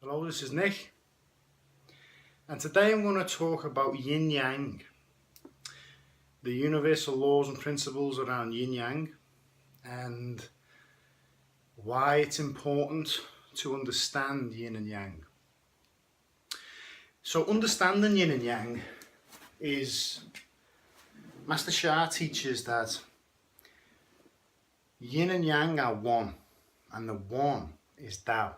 Hello, this is Nick, and today I'm going to talk about Yin Yang, the universal laws and principles around Yin Yang, and why it's important to understand Yin and Yang. So understanding Yin and Yang is, Master Sha teaches that Yin and Yang are one, and the one is Tao.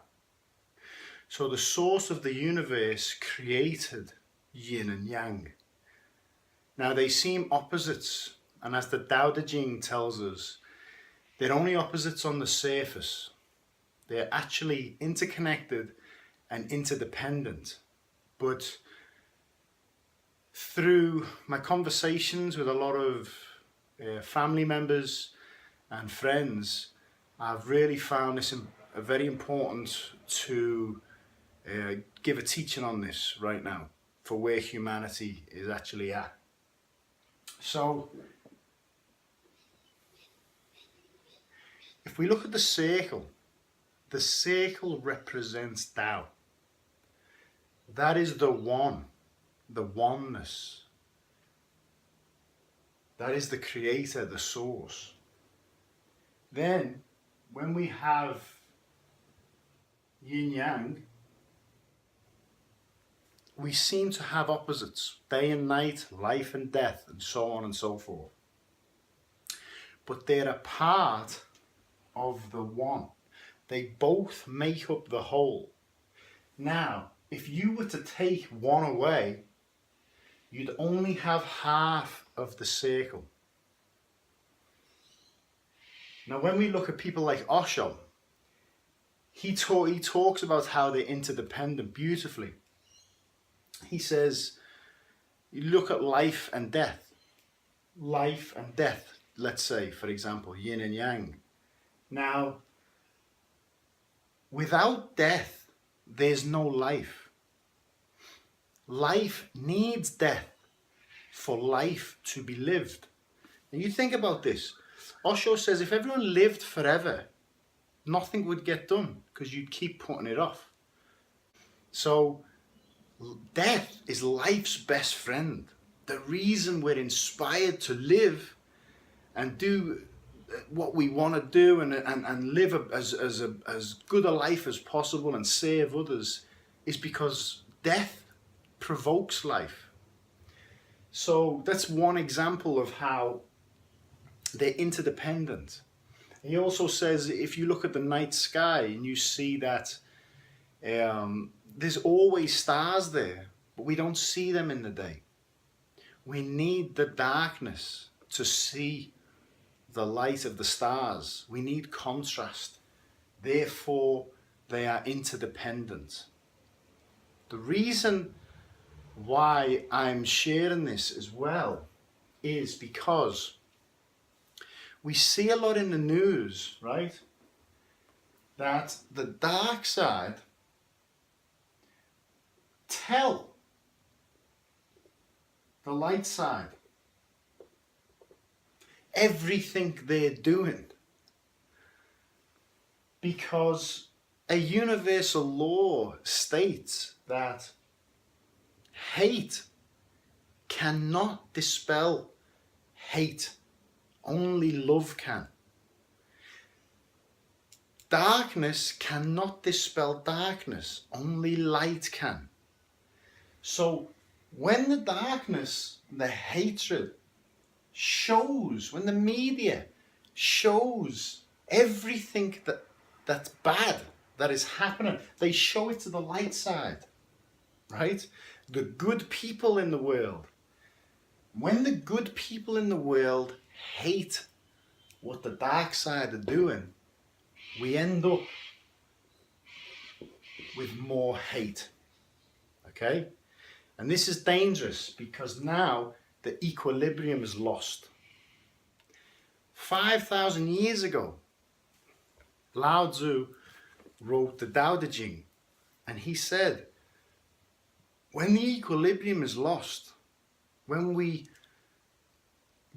So the source of the universe created Yin and Yang. Now they seem opposites, and as the Tao Te Ching tells us, they're only opposites on the surface. They're actually interconnected and interdependent. But through my conversations with a lot of family members and friends, I've really found this very important to give a teaching on this right now for where humanity is actually at. So if we look at the circle represents Tao. That is the one, the oneness. That is the creator, the source. Then when we have Yin Yang, we seem to have opposites, day and night, life and death, and so on and so forth. But they're a part of the one. They both make up the whole. Now, if you were to take one away, you'd only have half of the circle. Now, when we look at people like Osho, he talks about how they're interdependent beautifully. He says, you look at life and death. Life and death, let's say, for example, yin and yang. Now, without death, there's no life. Life needs death for life to be lived. And you think about this. Osho says if everyone lived forever, nothing would get done because you'd keep putting it off. So death is life's best friend. The reason we're inspired to live and do what we want to do and live as good a life as possible and serve others is because death provokes life. So that's one example of how they're interdependent. He also says if you look at the night sky and you see that there's always stars there, but we don't see them in the day. We need the darkness to see the light of the stars. We need contrast. Therefore, they are interdependent. The reason why I'm sharing this as well is because we see a lot in the news, right? That the dark side tell the light side everything they're doing, because a universal law states that hate cannot dispel hate, only love can. Darkness cannot dispel darkness, only light can. So when the darkness, the hatred shows, when the media shows everything that's bad that is happening, they show it to the light side, right? The good people in the world. When the good people in the world hate what the dark side are doing, we end up with more hate, okay? And this is dangerous because now the equilibrium is lost. 5,000 years ago, Lao Tzu wrote the Tao Te Ching, and he said, when the equilibrium is lost, when we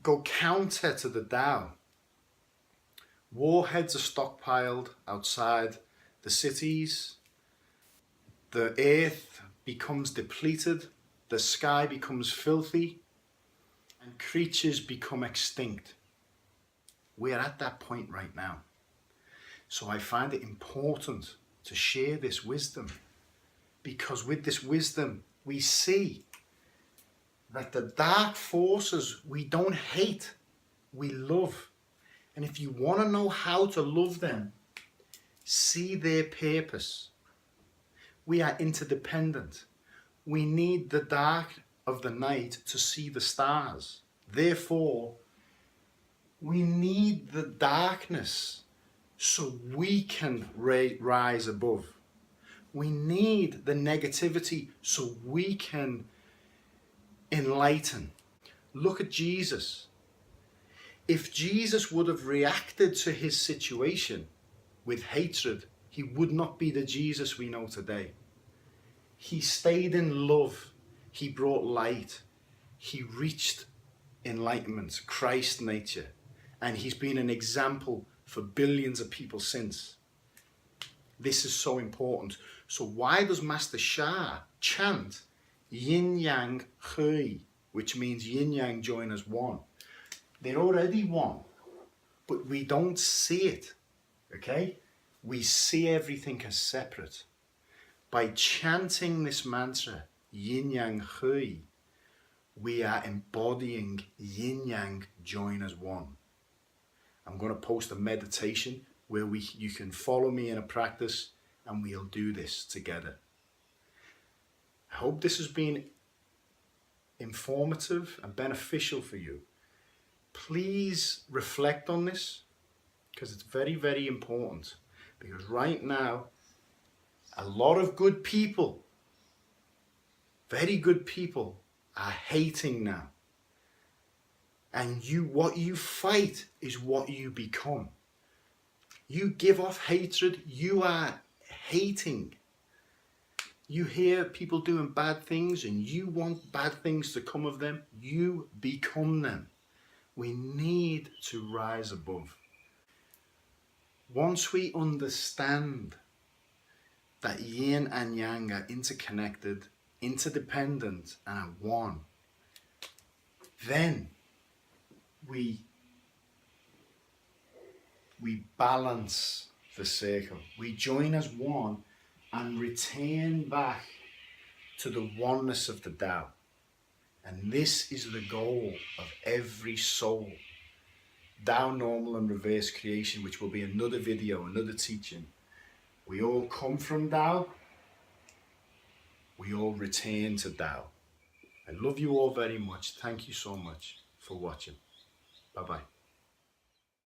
go counter to the Tao, warheads are stockpiled outside the cities, the earth becomes depleted, the sky becomes filthy, and creatures become extinct. We're at that point right now. So I find it important to share this wisdom, because with this wisdom we see that the dark forces we don't hate, we love. And if you want to know how to love them, see their purpose. We are interdependent. We need the dark of the night to see the stars. Therefore, we need the darkness so we can rise above. We need the negativity so we can enlighten. Look at Jesus. If Jesus would have reacted to his situation with hatred, he would not be the Jesus we know today. He stayed in love. He brought light. He reached enlightenment, Christ nature. And he's been an example for billions of people since. This is so important. So why does Master Sha chant Yin Yang Hui, which means Yin Yang join as one? They're already one, but we don't see it, okay? We see everything as separate. By chanting this mantra, Yin Yang Hui, we are embodying Yin Yang join as one. I'm going to post a meditation where you can follow me in a practice and we'll do this together. I hope this has been informative and beneficial for you. Please reflect on this, because it's very, very important. Because right now, a lot of good people, very good people, are hating now. And what you fight is what you become. You give off hatred, you are hating. You hear people doing bad things and you want bad things to come of them, you become them. We need to rise above. Once we understand that yin and yang are interconnected, interdependent, and are one, then we balance the circle. We join as one and return back to the oneness of the Tao. And this is the goal of every soul. Tao, normal and reverse creation, which will be another video, another teaching. We all come from Tao. We all return to Tao. I love you all very much. Thank you so much for watching. Bye-bye.